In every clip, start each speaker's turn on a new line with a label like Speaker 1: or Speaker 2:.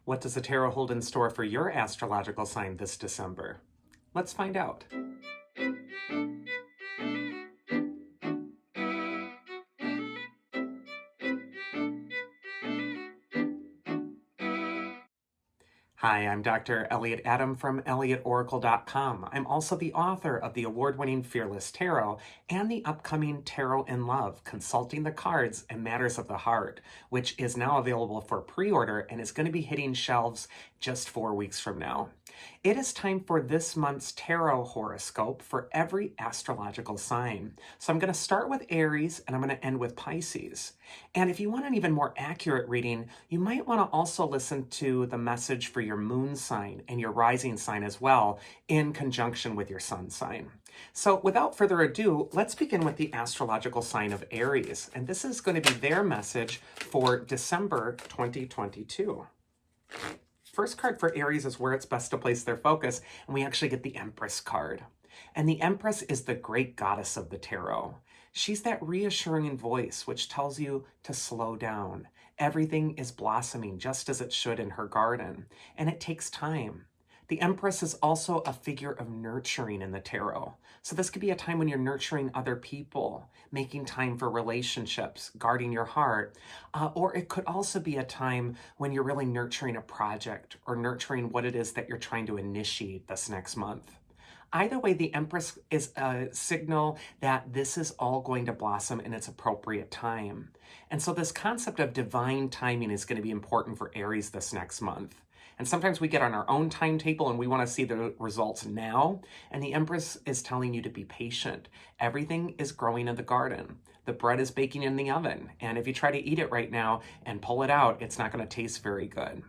Speaker 1: What does the tarot hold in store for your astrological sign this December? Let's find out. Hi, I'm Dr. Elliot Adam from ElliotOracle.com. I'm also the author of the award-winning Fearless Tarot and the upcoming Tarot in Love, Consulting the Cards and Matters of the Heart, which is now available for pre-order and is going to be hitting shelves just 4 weeks from now. It is time for this month's tarot horoscope for every astrological sign. So I'm going to start with Aries and I'm going to end with Pisces. And if you want an even more accurate reading, you might want to also listen to the message for your moon sign and your rising sign as well, in conjunction with your sun sign. So without further ado, let's begin with the astrological sign of Aries. And this is going to be their message for December 2022. First card for Aries is where it's best to place their focus, and we actually get the Empress card. And the Empress is the great goddess of the tarot. She's that reassuring voice which tells you to slow down. Everything is blossoming just as it should in her garden, and it takes time. The Empress is also a figure of nurturing in the tarot. So this could be a time when you're nurturing other people, making time for relationships, guarding your heart. Or it could also be a time when you're really nurturing a project or nurturing what it is that you're trying to initiate this next month. Either way, the Empress is a signal that this is all going to blossom in its appropriate time. And so this concept of divine timing is going to be important for Aries this next month. And sometimes we get on our own timetable and we want to see the results now. And the Empress is telling you to be patient. Everything is growing in the garden. The bread is baking in the oven. And if you try to eat it right now and pull it out, it's not going to taste very good.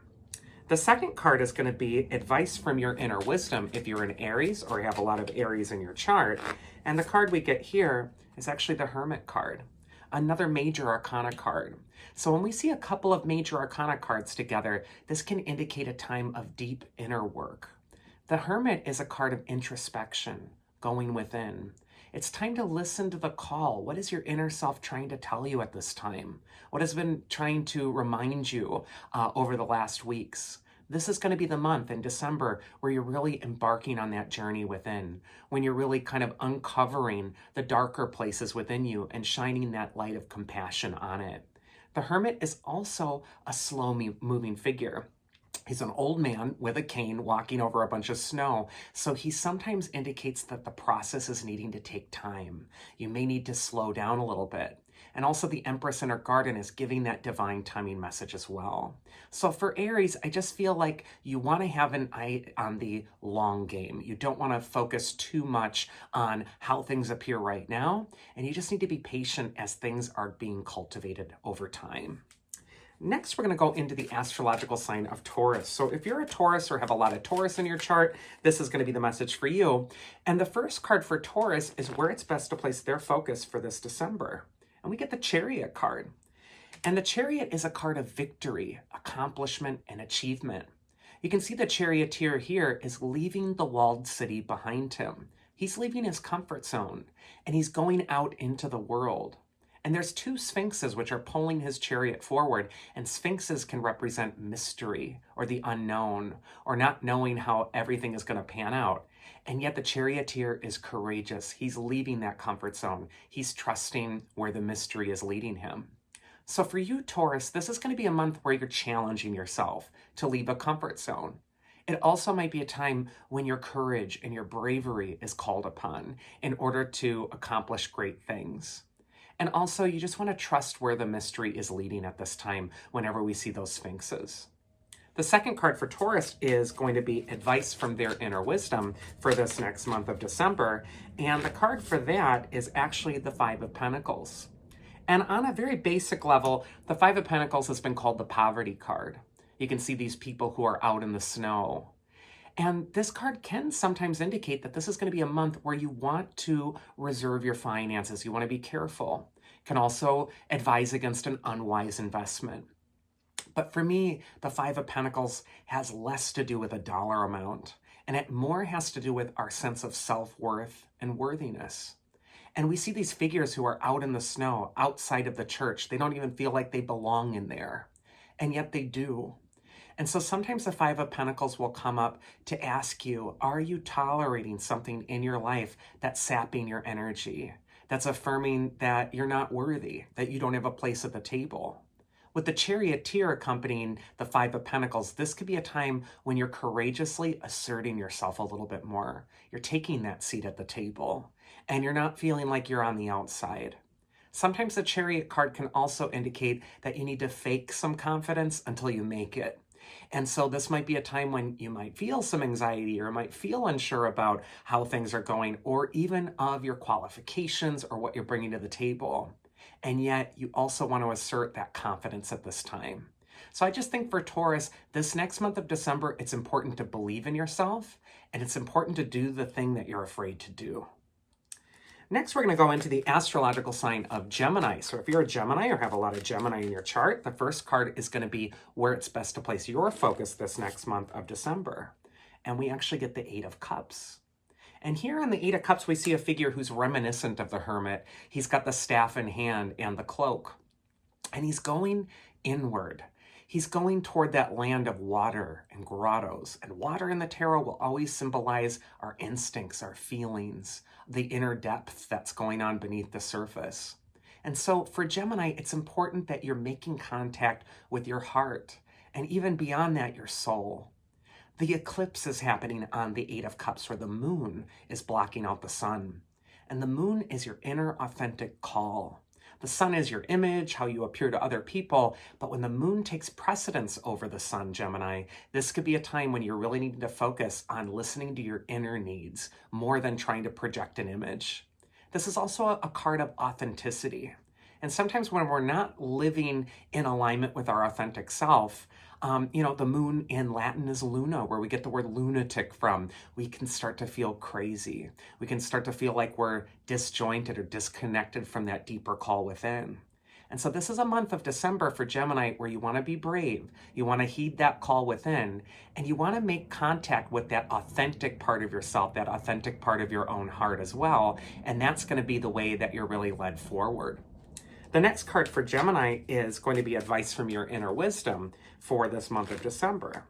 Speaker 1: The second card is going to be advice from your inner wisdom if you're an Aries or you have a lot of Aries in your chart. And the card we get here is actually the Hermit card, another major arcana card. So when we see a couple of major arcana cards together, this can indicate a time of deep inner work. The Hermit is a card of introspection, going within. It's time to listen to the call. What is your inner self trying to tell you at this time? What has been trying to remind you over the last weeks? This is going to be the month in December where you're really embarking on that journey within, when you're really kind of uncovering the darker places within you and shining that light of compassion on it. The Hermit is also a slow-moving figure. He's an old man with a cane walking over a bunch of snow, so he sometimes indicates that the process is needing to take time. You may need to slow down a little bit. And also the Empress in her garden is giving that divine timing message as well. So for Aries, I just feel like you want to have an eye on the long game. You don't want to focus too much on how things appear right now, and you just need to be patient as things are being cultivated over time. Next, we're going to go into the astrological sign of Taurus. So if you're a Taurus or have a lot of Taurus in your chart, this is going to be the message for you. And the first card for Taurus is where it's best to place their focus for this December. And we get the Chariot card. And the Chariot is a card of victory, accomplishment, and achievement. You can see the charioteer here is leaving the walled city behind him. He's leaving his comfort zone, and he's going out into the world. And there's two sphinxes which are pulling his chariot forward, and sphinxes can represent mystery or the unknown or not knowing how everything is going to pan out. And yet the charioteer is courageous. He's leaving that comfort zone. He's trusting where the mystery is leading him. So for you, Taurus, this is going to be a month where you're challenging yourself to leave a comfort zone. It also might be a time when your courage and your bravery is called upon in order to accomplish great things. And also, you just want to trust where the mystery is leading at this time whenever we see those sphinxes. The second card for Taurus is going to be advice from their inner wisdom for this next month of December. And the card for that is actually the Five of Pentacles. And on a very basic level, the Five of Pentacles has been called the poverty card. You can see these people who are out in the snow. And this card can sometimes indicate that this is going to be a month where you want to reserve your finances. You want to be careful. Can also advise against an unwise investment. But for me, the Five of Pentacles has less to do with a dollar amount, and it more has to do with our sense of self-worth and worthiness. And we see these figures who are out in the snow, outside of the church. They don't even feel like they belong in there, and yet they do. And so sometimes the Five of Pentacles will come up to ask you, are you tolerating something in your life that's sapping your energy? That's affirming that you're not worthy, that you don't have a place at the table. With the Charioteer accompanying the Five of Pentacles, this could be a time when you're courageously asserting yourself a little bit more. You're taking that seat at the table, and you're not feeling like you're on the outside. Sometimes the Chariot card can also indicate that you need to fake some confidence until you make it. And so this might be a time when you might feel some anxiety or might feel unsure about how things are going, or even of your qualifications or what you're bringing to the table. And yet you also want to assert that confidence at this time. So I just think for Taurus, this next month of December, it's important to believe in yourself, and it's important to do the thing that you're afraid to do. Next, we're going to go into the astrological sign of Gemini. So if you're a Gemini or have a lot of Gemini in your chart, the first card is going to be where it's best to place your focus this next month of December. And we actually get the Eight of Cups. And here in the Eight of Cups, we see a figure who's reminiscent of the Hermit. He's got the staff in hand and the cloak. And he's going inward. He's going toward that land of water and grottos. And water in the tarot will always symbolize our instincts, our feelings, the inner depth that's going on beneath the surface. And so for Gemini, it's important that you're making contact with your heart, and even beyond that, your soul. The eclipse is happening on the Eight of Cups, where the moon is blocking out the sun. And the moon is your inner authentic call. The sun is your image, how you appear to other people. But when the moon takes precedence over the sun, Gemini, this could be a time when you're really needing to focus on listening to your inner needs more than trying to project an image. This is also a card of authenticity. And sometimes when we're not living in alignment with our authentic self, the moon in Latin is luna, where we get the word lunatic from. We can start to feel crazy. We can start to feel like we're disjointed or disconnected from that deeper call within. And so this is a month of December for Gemini where you want to be brave. You want to heed that call within, and you want to make contact with that authentic part of yourself, that authentic part of your own heart as well. And that's going to be the way that you're really led forward. The next card for Gemini is going to be advice from your inner wisdom for this month of December.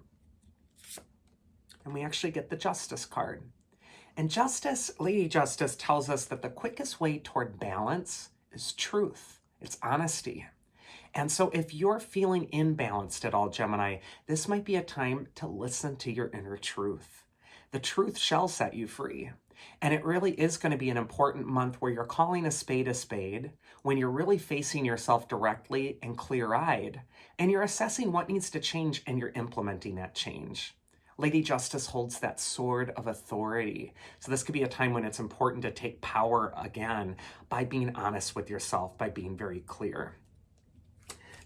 Speaker 1: And we actually get the Justice card. And Justice, Lady Justice, tells us that the quickest way toward balance is truth. It's honesty. And so if you're feeling imbalanced at all, Gemini, this might be a time to listen to your inner truth. The truth shall set you free. And it really is going to be an important month where you're calling a spade, when you're really facing yourself directly and clear-eyed, and you're assessing what needs to change and you're implementing that change. Lady Justice holds that sword of authority. So this could be a time when it's important to take power again by being honest with yourself, by being very clear.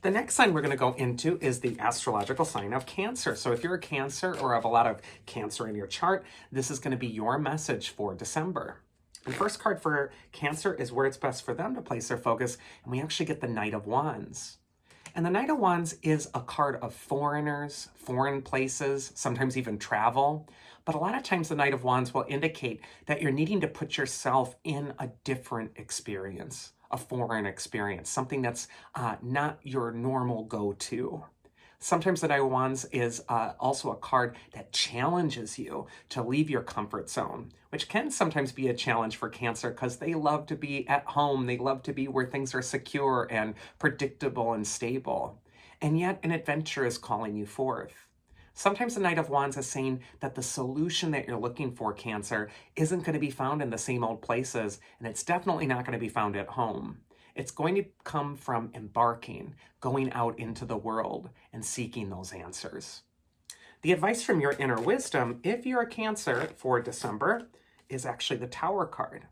Speaker 1: The next sign we're going to go into is the astrological sign of Cancer. So if you're a Cancer or have a lot of Cancer in your chart, this is going to be your message for December. The first card for Cancer is where it's best for them to place their focus, and we actually get the Knight of Wands. And the Knight of Wands is a card of foreigners, foreign places, sometimes even travel. But a lot of times the Knight of Wands will indicate that you're needing to put yourself in a different experience, a foreign experience, something that's not your normal go-to. Sometimes the Knight of Wands is also a card that challenges you to leave your comfort zone, which can sometimes be a challenge for Cancer because they love to be at home. They love to be where things are secure and predictable and stable. And yet an adventure is calling you forth. Sometimes the Knight of Wands is saying that the solution that you're looking for, Cancer, isn't going to be found in the same old places, and it's definitely not going to be found at home. It's going to come from embarking, going out into the world, and seeking those answers. The advice from your inner wisdom, if you're a Cancer for December, is actually the Tower card.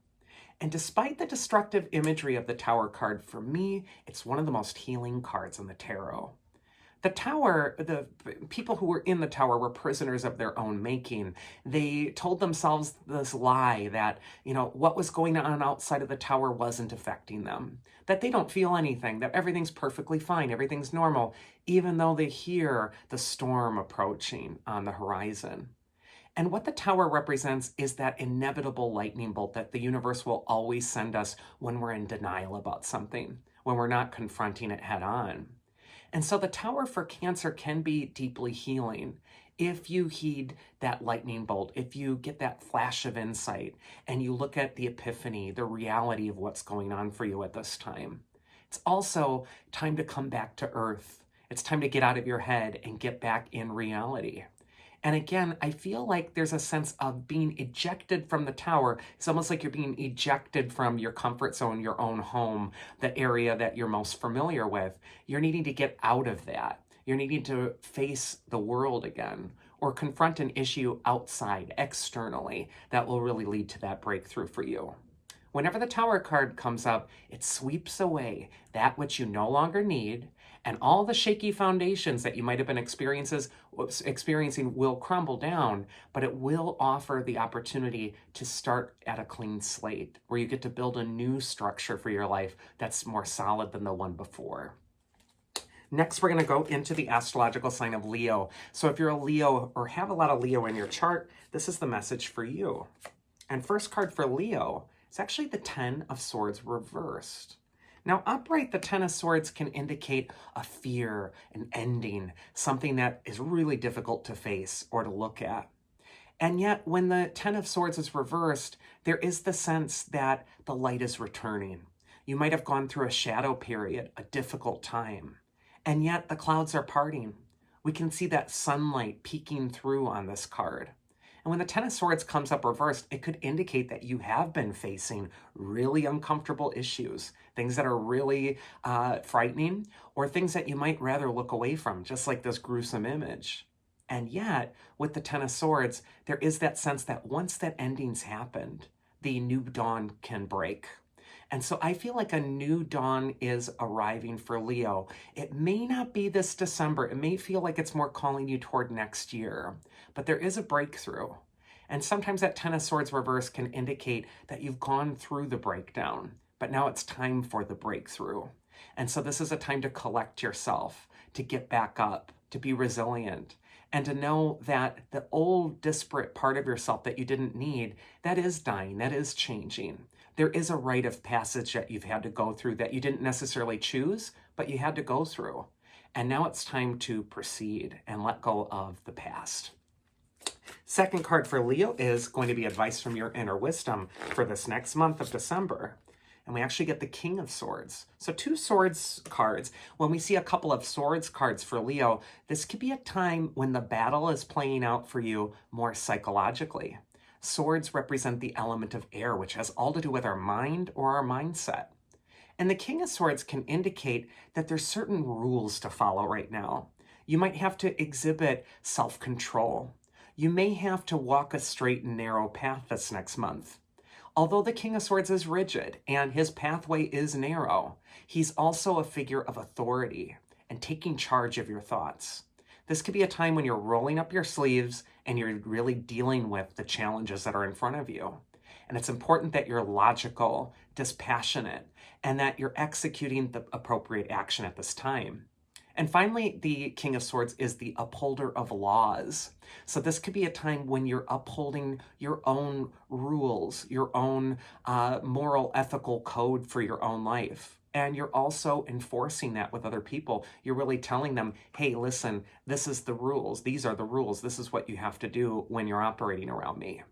Speaker 1: And despite the destructive imagery of the Tower card, for me, it's one of the most healing cards in the tarot. The Tower, the people who were in the Tower were prisoners of their own making. They told themselves this lie that, what was going on outside of the Tower wasn't affecting them, that they don't feel anything, that everything's perfectly fine, everything's normal, even though they hear the storm approaching on the horizon. And what the Tower represents is that inevitable lightning bolt that the universe will always send us when we're in denial about something, when we're not confronting it head on. And so the Tower for Cancer can be deeply healing if you heed that lightning bolt, if you get that flash of insight and you look at the epiphany, the reality of what's going on for you at this time. It's also time to come back to earth. It's time to get out of your head and get back in reality. And again, I feel like there's a sense of being ejected from the Tower. It's almost like you're being ejected from your comfort zone, your own home, the area that you're most familiar with. You're needing to get out of that. You're needing to face the world again or confront an issue outside, externally, that will really lead to that breakthrough for you. Whenever the Tower card comes up, it sweeps away that which you no longer need, and all the shaky foundations that you might have been experiencing will crumble down, but it will offer the opportunity to start at a clean slate, where you get to build a new structure for your life that's more solid than the one before. Next, we're going to go into the astrological sign of Leo. So if you're a Leo or have a lot of Leo in your chart, this is the message for you. And first card for Leo, it's actually the Ten of Swords reversed. Now, upright, the Ten of Swords can indicate a fear, an ending, something that is really difficult to face or to look at. And yet, when the Ten of Swords is reversed, there is the sense that the light is returning. You might have gone through a shadow period, a difficult time, and yet the clouds are parting. We can see that sunlight peeking through on this card. And when the Ten of Swords comes up reversed, it could indicate that you have been facing really uncomfortable issues, things that are really frightening, or things that you might rather look away from, just like this gruesome image. And yet, with the Ten of Swords, there is that sense that once that ending's happened, the new dawn can break. And so I feel like a new dawn is arriving for Leo. It may not be this December. It may feel like it's more calling you toward next year, but there is a breakthrough. And sometimes that Ten of Swords reverse can indicate that you've gone through the breakdown, but now it's time for the breakthrough. And so this is a time to collect yourself, to get back up, to be resilient, and to know that the old disparate part of yourself that you didn't need, that is dying, that is changing. There is a rite of passage that you've had to go through that you didn't necessarily choose, but you had to go through. And now it's time to proceed and let go of the past. Second card for Leo is going to be advice from your inner wisdom for this next month of December. And we actually get the King of Swords. So 2 swords cards. When we see a couple of swords cards for Leo, this could be a time when the battle is playing out for you more psychologically. Swords represent the element of air, which has all to do with our mind or our mindset. And the King of Swords can indicate that there's certain rules to follow right now. You might have to exhibit self-control. You may have to walk a straight and narrow path this next month. Although the King of Swords is rigid and his pathway is narrow, he's also a figure of authority and taking charge of your thoughts. This could be a time when you're rolling up your sleeves and you're really dealing with the challenges that are in front of you. And it's important that you're logical, dispassionate, and that you're executing the appropriate action at this time. And finally, the King of Swords is the upholder of laws. So this could be a time when you're upholding your own rules, your own moral, ethical code for your own life. And you're also enforcing that with other people. You're really telling them, hey, listen, this is the rules. These are the rules. This is what you have to do when you're operating around me.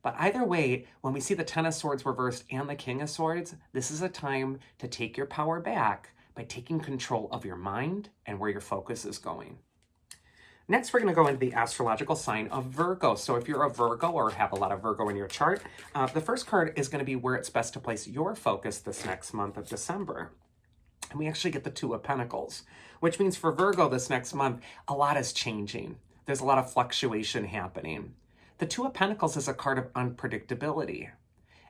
Speaker 1: But either way, when we see the Ten of Swords reversed and the King of Swords, this is a time to take your power back by taking control of your mind and where your focus is going. Next, we're going to go into the astrological sign of Virgo. So if you're a Virgo or have a lot of Virgo in your chart, the first card is going to be where it's best to place your focus this next month of December. And we actually get the Two of Pentacles, which means for Virgo this next month, a lot is changing. There's a lot of fluctuation happening. The Two of Pentacles is a card of unpredictability.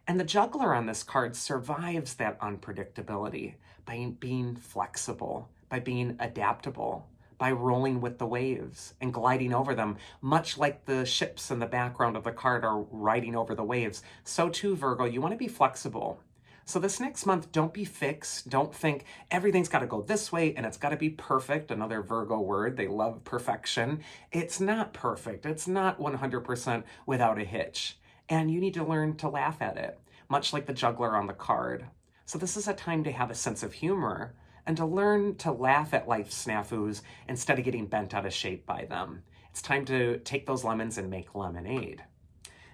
Speaker 1: And the juggler on this card survives that unpredictability by being flexible, by being adaptable, by rolling with the waves and gliding over them, much like the ships in the background of the card are riding over the waves. So too, Virgo, you want to be flexible. So this next month, don't be fixed. Don't think everything's got to go this way and it's got to be perfect. Another Virgo word, they love perfection. It's not perfect. It's not 100% without a hitch. And you need to learn to laugh at it, much like the juggler on the card. So this is a time to have a sense of humor, and to learn to laugh at life's snafus instead of getting bent out of shape by them. It's time to take those lemons and make lemonade.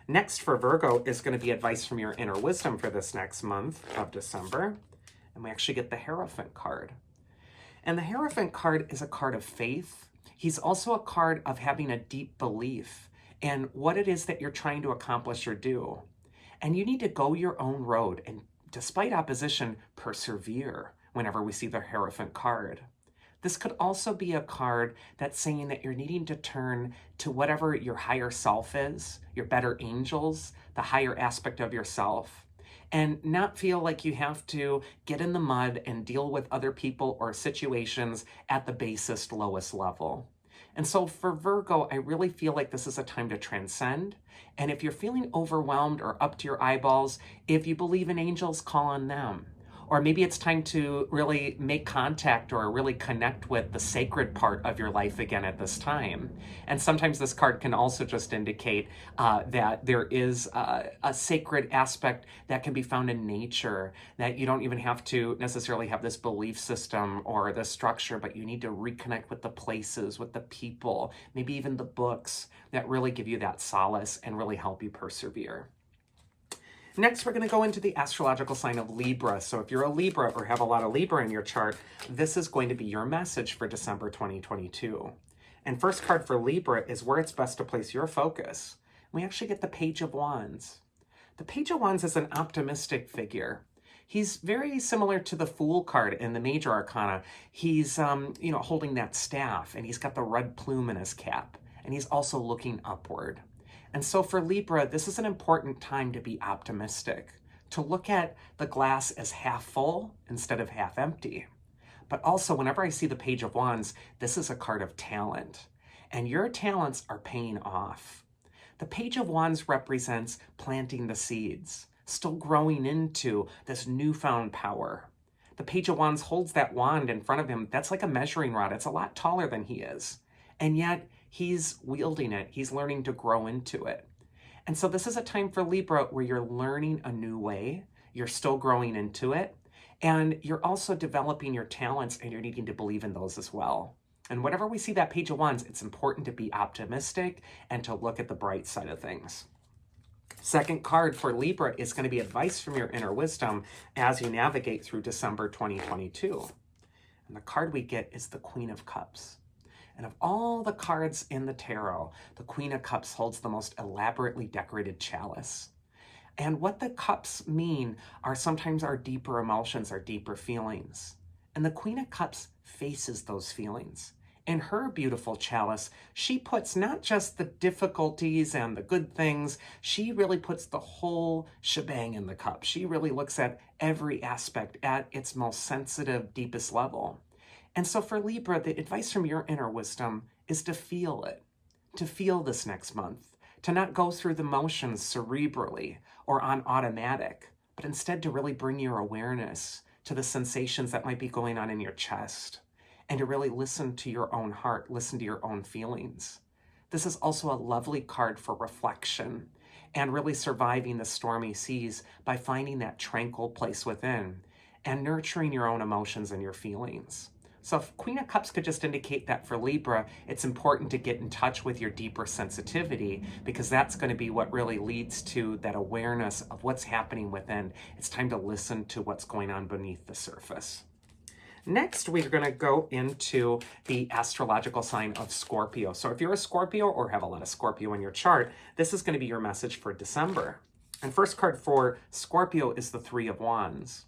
Speaker 1: Next for Virgo is going to be advice from your inner wisdom for this next month of December. And we actually get the Hierophant card. And the Hierophant card is a card of faith. He's also a card of having a deep belief in what it is that you're trying to accomplish or do. And you need to go your own road and, despite opposition, persevere whenever we see the Hierophant card. This could also be a card that's saying that you're needing to turn to whatever your higher self is, your better angels, the higher aspect of yourself, and not feel like you have to get in the mud and deal with other people or situations at the basest, lowest level. And so for Virgo, I really feel like this is a time to transcend. And if you're feeling overwhelmed or up to your eyeballs, if you believe in angels, call on them. Or maybe it's time to really make contact or really connect with the sacred part of your life again at this time. And sometimes this card can also just indicate that there is a sacred aspect that can be found in nature, that you don't even have to necessarily have this belief system or this structure, but you need to reconnect with the places, with the people, maybe even the books that really give you that solace and really help you persevere. Next, we're going to go into the astrological sign of Libra. So if you're a Libra or have a lot of Libra in your chart, this is going to be your message for December 2022. And first card for Libra is where it's best to place your focus. We actually get the Page of Wands. The Page of Wands is an optimistic figure. He's very similar to the Fool card in the Major Arcana. He's, holding that staff, and he's got the red plume in his cap, and he's also looking upward. And so for Libra, this is an important time to be optimistic, to look at the glass as half full instead of half empty. But also, whenever I see the Page of Wands, this is a card of talent, and your talents are paying off. The Page of Wands represents planting the seeds, still growing into this newfound power. The Page of Wands holds that wand in front of him. That's like a measuring rod. It's a lot taller than he is. And yet, he's wielding it. He's learning to grow into it. And so this is a time for Libra where you're learning a new way. You're still growing into it. And you're also developing your talents, and you're needing to believe in those as well. And whenever we see that Page of Wands, it's important to be optimistic and to look at the bright side of things. Second card for Libra is going to be advice from your inner wisdom as you navigate through December 2022. And the card we get is the Queen of Cups. And of all the cards in the tarot, the Queen of Cups holds the most elaborately decorated chalice. And what the cups mean are sometimes our deeper emotions, our deeper feelings. And the Queen of Cups faces those feelings. In her beautiful chalice, she puts not just the difficulties and the good things, she really puts the whole shebang in the cup. She really looks at every aspect at its most sensitive, deepest level. And so for Libra, the advice from your inner wisdom is to feel it, to feel this next month, to not go through the motions cerebrally or on automatic, but instead to really bring your awareness to the sensations that might be going on in your chest, and to really listen to your own heart, listen to your own feelings. This is also a lovely card for reflection and really surviving the stormy seas by finding that tranquil place within and nurturing your own emotions and your feelings. So if Queen of Cups could just indicate that for Libra, it's important to get in touch with your deeper sensitivity, because that's going to be what really leads to that awareness of what's happening within. It's time to listen to what's going on beneath the surface. Next, we're going to go into the astrological sign of Scorpio. So if you're a Scorpio or have a lot of Scorpio in your chart, this is going to be your message for December. And first card for Scorpio is the Three of Wands.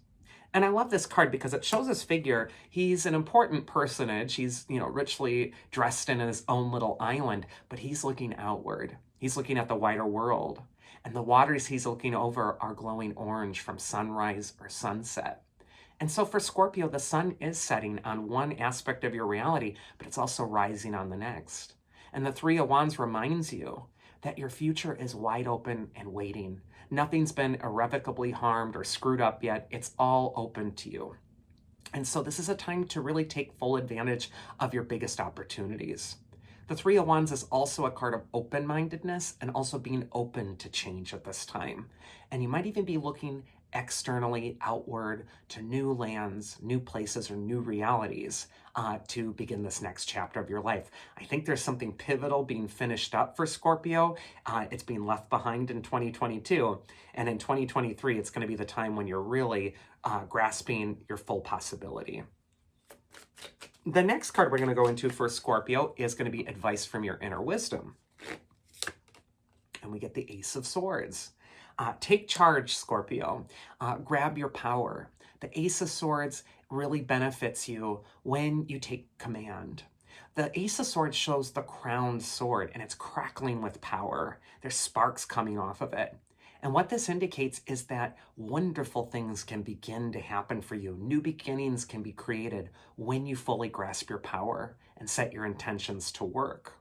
Speaker 1: And I love this card because it shows this figure. He's an important personage. He's, richly dressed in his own little island, but he's looking outward. He's looking at the wider world. And the waters he's looking over are glowing orange from sunrise or sunset. And so for Scorpio, the sun is setting on one aspect of your reality, but it's also rising on the next. And the Three of Wands reminds you that your future is wide open and waiting. Nothing's been irrevocably harmed or screwed up yet. It's all open to you. And so this is a time to really take full advantage of your biggest opportunities. The Three of Wands is also a card of open-mindedness and also being open to change at this time. And you might even be looking externally outward to new lands, new places, or new realities to begin this next chapter of your life. I think there's something pivotal being finished up for Scorpio. It's being left behind in 2022. And in 2023, it's going to be the time when you're really grasping your full possibility. The next card we're going to go into for Scorpio is going to be advice from your inner wisdom. And we get the Ace of Swords. Take charge, Scorpio. Grab your power. The Ace of Swords really benefits you when you take command. The Ace of Swords shows the crowned sword, and it's crackling with power. There's sparks coming off of it. And what this indicates is that wonderful things can begin to happen for you. New beginnings can be created when you fully grasp your power and set your intentions to work.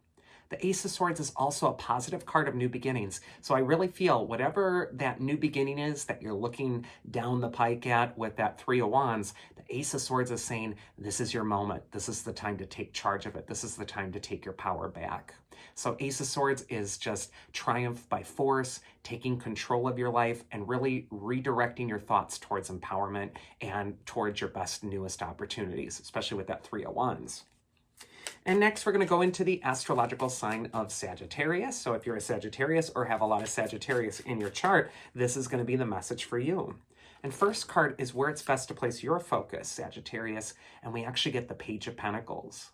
Speaker 1: The Ace of Swords is also a positive card of new beginnings. So I really feel whatever that new beginning is that you're looking down the pike at with that Three of Wands, the Ace of Swords is saying, this is your moment. This is the time to take charge of it. This is the time to take your power back. So Ace of Swords is just triumph by force, taking control of your life, and really redirecting your thoughts towards empowerment and towards your best, newest opportunities, especially with that Three of Wands. And next, we're going to go into the astrological sign of Sagittarius. So if you're a Sagittarius or have a lot of Sagittarius in your chart, this is going to be the message for you. And first card is where it's best to place your focus, Sagittarius, and we actually get the Page of Pentacles.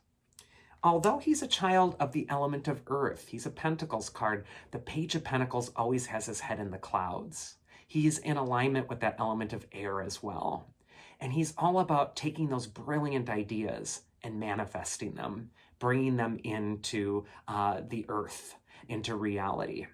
Speaker 1: Although he's a child of the element of Earth, he's a Pentacles card, the Page of Pentacles always has his head in the clouds. He's in alignment with that element of air as well. And he's all about taking those brilliant ideas and manifesting them, bringing them into the earth, into reality.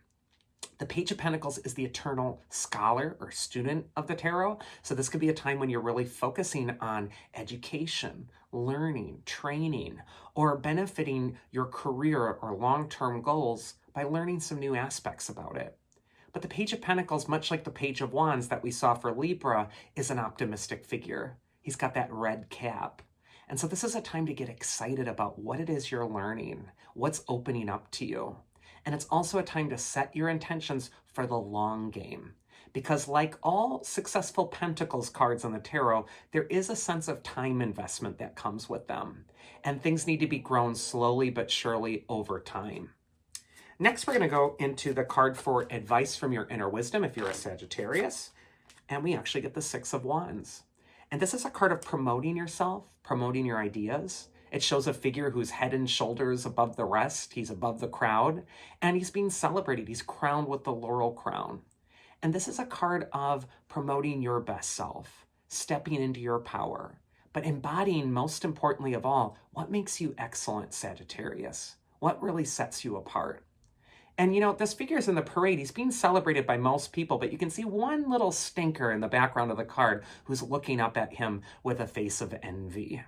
Speaker 1: The Page of Pentacles is the eternal scholar or student of the tarot. So this could be a time when you're really focusing on education, learning, training, or benefiting your career or long-term goals by learning some new aspects about it. But the Page of Pentacles, much like the Page of Wands that we saw for Libra, is an optimistic figure. He's got that red cap. And so this is a time to get excited about what it is you're learning, what's opening up to you. And it's also a time to set your intentions for the long game. Because like all successful Pentacles cards on the tarot, there is a sense of time investment that comes with them. And things need to be grown slowly but surely over time. Next, we're going to go into the card for advice from your inner wisdom if you're a Sagittarius. And we actually get the Six of Wands. And this is a card of promoting yourself, promoting your ideas. It shows a figure who's head and shoulders above the rest. He's above the crowd, and he's being celebrated. He's crowned with the laurel crown. And this is a card of promoting your best self, stepping into your power, but embodying, most importantly of all, what makes you excellent, Sagittarius? What really sets you apart? And you know, this figure's in the parade. He's being celebrated by most people, but you can see one little stinker in the background of the card who's looking up at him with a face of envy.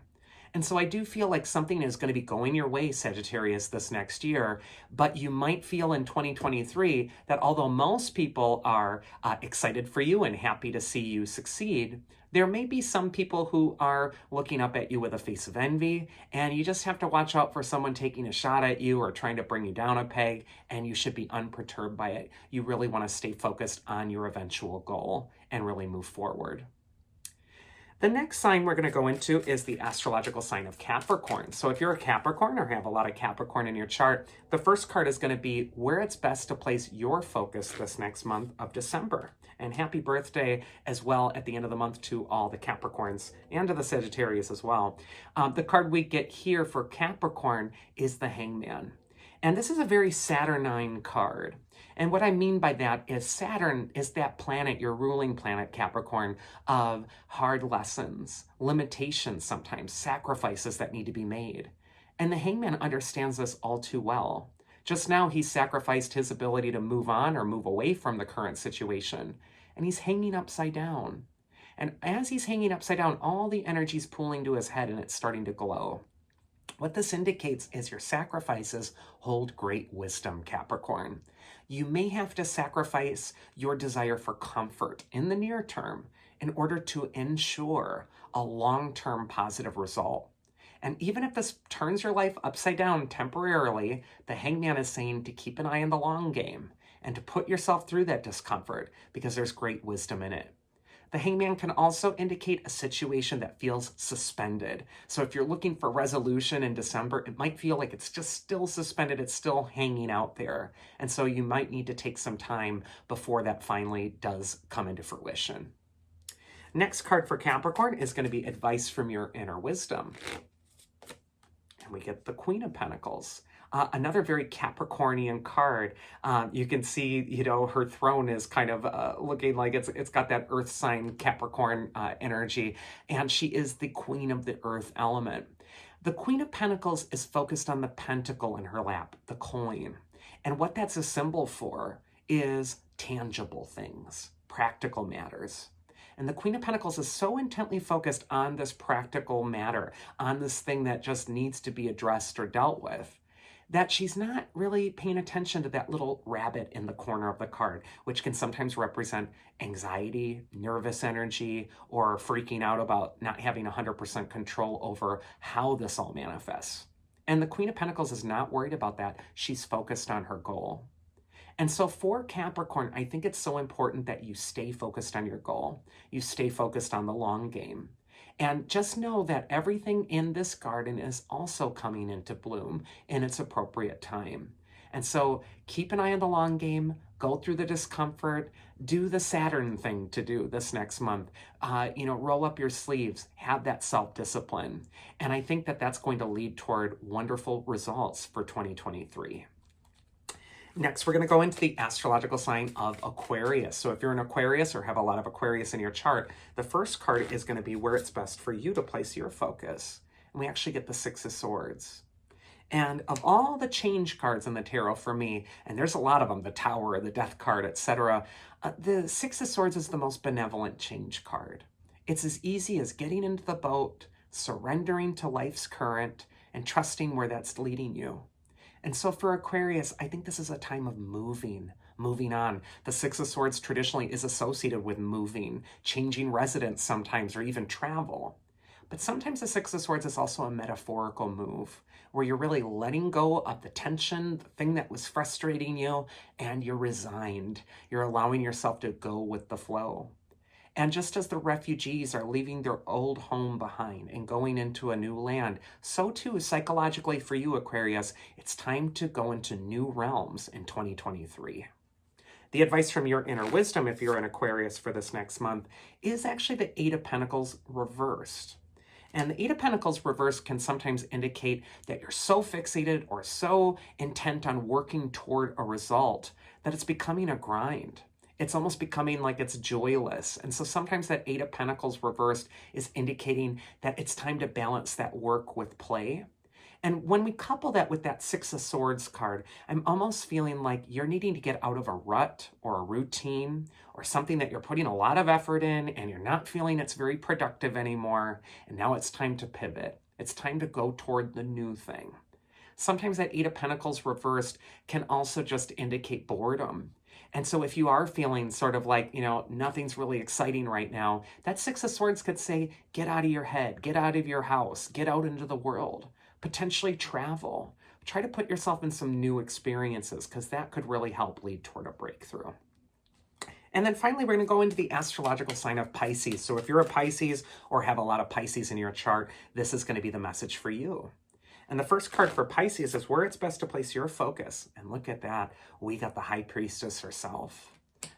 Speaker 1: And so I do feel like something is going to be going your way, Sagittarius, this next year, but you might feel in 2023 that although most people are excited for you and happy to see you succeed, there may be some people who are looking up at you with a face of envy, and you just have to watch out for someone taking a shot at you or trying to bring you down a peg, and you should be unperturbed by it. You really want to stay focused on your eventual goal and really move forward. The next sign we're going to go into is the astrological sign of Capricorn. So if you're a Capricorn or have a lot of Capricorn in your chart, the first card is going to be where it's best to place your focus this next month of December. And happy birthday as well at the end of the month to all the Capricorns and to the Sagittarius as well. The card we get here for Capricorn is the Hangman. And this is a very Saturnine card. And what I mean by that is Saturn is that planet, your ruling planet, Capricorn, of hard lessons, limitations sometimes, sacrifices that need to be made. And the Hangman understands this all too well. Just now, he sacrificed his ability to move on or move away from the current situation. And he's hanging upside down. And as he's hanging upside down, all the energy's pooling to his head and it's starting to glow. What this indicates is your sacrifices hold great wisdom, Capricorn. You may have to sacrifice your desire for comfort in the near term in order to ensure a long-term positive result. And even if this turns your life upside down temporarily, the Hangman is saying to keep an eye on the long game and to put yourself through that discomfort because there's great wisdom in it. The Hangman can also indicate a situation that feels suspended. So if you're looking for resolution in December, it might feel like it's just still suspended, it's still hanging out there. And so you might need to take some time before that finally does come into fruition. Next card for Capricorn is going to be advice from your inner wisdom. And we get the Queen of Pentacles. Another very Capricornian card. You can see, you know, her throne is kind of looking like it's got that earth sign Capricorn energy, and she is the queen of the earth element. The Queen of Pentacles is focused on the pentacle in her lap, the coin. And what that's a symbol for is tangible things, practical matters. And the Queen of Pentacles is so intently focused on this practical matter, on this thing that just needs to be addressed or dealt with, that she's not really paying attention to that little rabbit in the corner of the card, which can sometimes represent anxiety, nervous energy, or freaking out about not having 100% control over how this all manifests. And the Queen of Pentacles is not worried about that. She's focused on her goal. And so for Capricorn, I think it's so important that you stay focused on your goal. You stay focused on the long game. And just know that everything in this garden is also coming into bloom in its appropriate time. And so keep an eye on the long game, go through the discomfort, do the Saturn thing to do this next month. Roll up your sleeves, have that self-discipline. And I think that that's going to lead toward wonderful results for 2023. Next, we're going to go into the astrological sign of Aquarius. So if you're an Aquarius or have a lot of Aquarius in your chart, the first card is going to be where it's best for you to place your focus. And we actually get the Six of Swords. And of all the change cards in the tarot for me, and there's a lot of them, the Tower, the Death card, etc., the Six of Swords is the most benevolent change card. It's as easy as getting into the boat, surrendering to life's current, and trusting where that's leading you. And so for Aquarius, I think this is a time of moving on. The Six of Swords traditionally is associated with moving, changing residence sometimes, or even travel. But sometimes the Six of Swords is also a metaphorical move, where you're really letting go of the tension, the thing that was frustrating you, and you're resigned. You're allowing yourself to go with the flow. And just as the refugees are leaving their old home behind and going into a new land, so too psychologically for you, Aquarius, it's time to go into new realms in 2023. The advice from your inner wisdom, if you're an Aquarius for this next month, is actually the Eight of Pentacles reversed. And the Eight of Pentacles reversed can sometimes indicate that you're so fixated or so intent on working toward a result that it's becoming a grind. It's almost becoming like it's joyless. And so sometimes that Eight of Pentacles reversed is indicating that it's time to balance that work with play. And when we couple that with that Six of Swords card, I'm almost feeling like you're needing to get out of a rut or a routine or something that you're putting a lot of effort in and you're not feeling it's very productive anymore. And now it's time to pivot. It's time to go toward the new thing. Sometimes that Eight of Pentacles reversed can also just indicate boredom. And so if you are feeling sort of like, nothing's really exciting right now, that Six of Swords could say, get out of your head, get out of your house, get out into the world, potentially travel. Try to put yourself in some new experiences because that could really help lead toward a breakthrough. And then finally, we're going to go into the astrological sign of Pisces. So if you're a Pisces or have a lot of Pisces in your chart, this is going to be the message for you. And the first card for Pisces is where it's best to place your focus. And look at that. We got the High Priestess herself.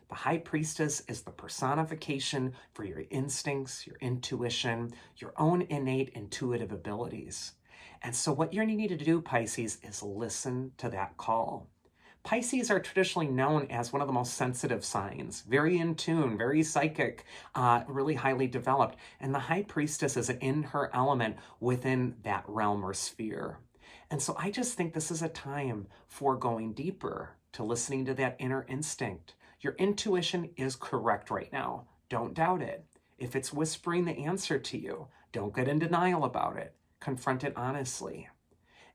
Speaker 1: The High Priestess is the personification for your instincts, your intuition, your own innate intuitive abilities. And so what you're needing to do, Pisces, is listen to that call. Pisces are traditionally known as one of the most sensitive signs, very in tune, very psychic, really highly developed. And the High Priestess is in her element within that realm or sphere. And so I just think this is a time for going deeper, to listening to that inner instinct. Your intuition is correct right now. Don't doubt it. If it's whispering the answer to you, don't get in denial about it. Confront it honestly.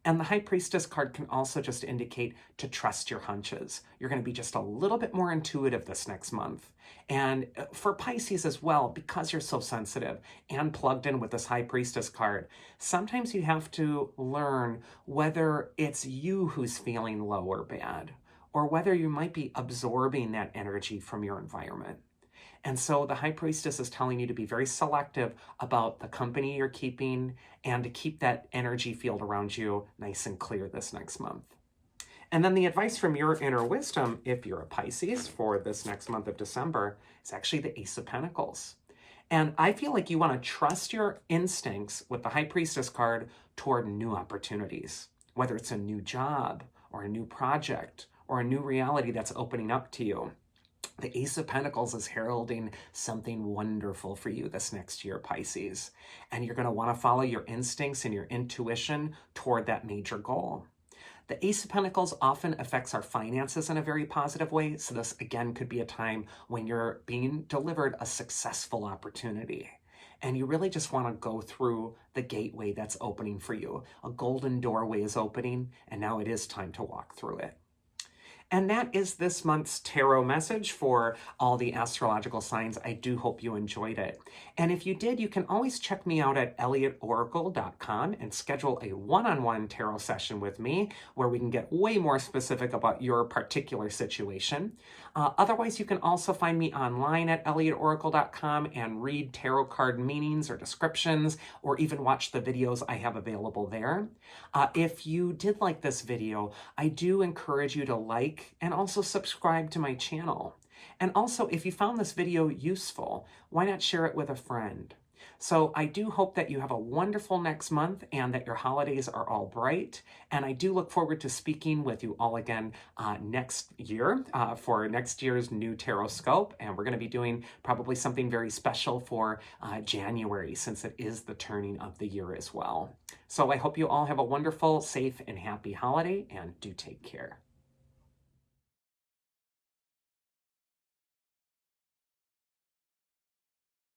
Speaker 1: And the High Priestess card can also just indicate to trust your hunches. You're going to be just a little bit more intuitive this next month. And for Pisces as well, because you're so sensitive and plugged in with this High Priestess card, sometimes you have to learn whether it's you who's feeling low or bad, or whether you might be absorbing that energy from your environment. And so the High Priestess is telling you to be very selective about the company you're keeping and to keep that energy field around you nice and clear this next month. And then the advice from your inner wisdom, if you're a Pisces for this next month of December, is actually the Ace of Pentacles. And I feel like you want to trust your instincts with the High Priestess card toward new opportunities, whether it's a new job or a new project or a new reality that's opening up to you. The Ace of Pentacles is heralding something wonderful for you this next year, Pisces. And you're going to want to follow your instincts and your intuition toward that major goal. The Ace of Pentacles often affects our finances in a very positive way. So this, again, could be a time when you're being delivered a successful opportunity. And you really just want to go through the gateway that's opening for you. A golden doorway is opening, and now it is time to walk through it. And that is this month's tarot message for all the astrological signs. I do hope you enjoyed it. And if you did, you can always check me out at elliotoracle.com and schedule a one-on-one tarot session with me where we can get way more specific about your particular situation. Otherwise, you can also find me online at elliotoracle.com and read tarot card meanings or descriptions, or even watch the videos I have available there. If you did like this video, I do encourage you to like and also subscribe to my channel. And also, if you found this video useful, why not share it with a friend? So I do hope that you have a wonderful next month and that your holidays are all bright. And I do look forward to speaking with you all again next year for next year's new tarot scope. And we're going to be doing probably something very special for January, since it is the turning of the year as well. So I hope you all have a wonderful, safe, and happy holiday, and do take care.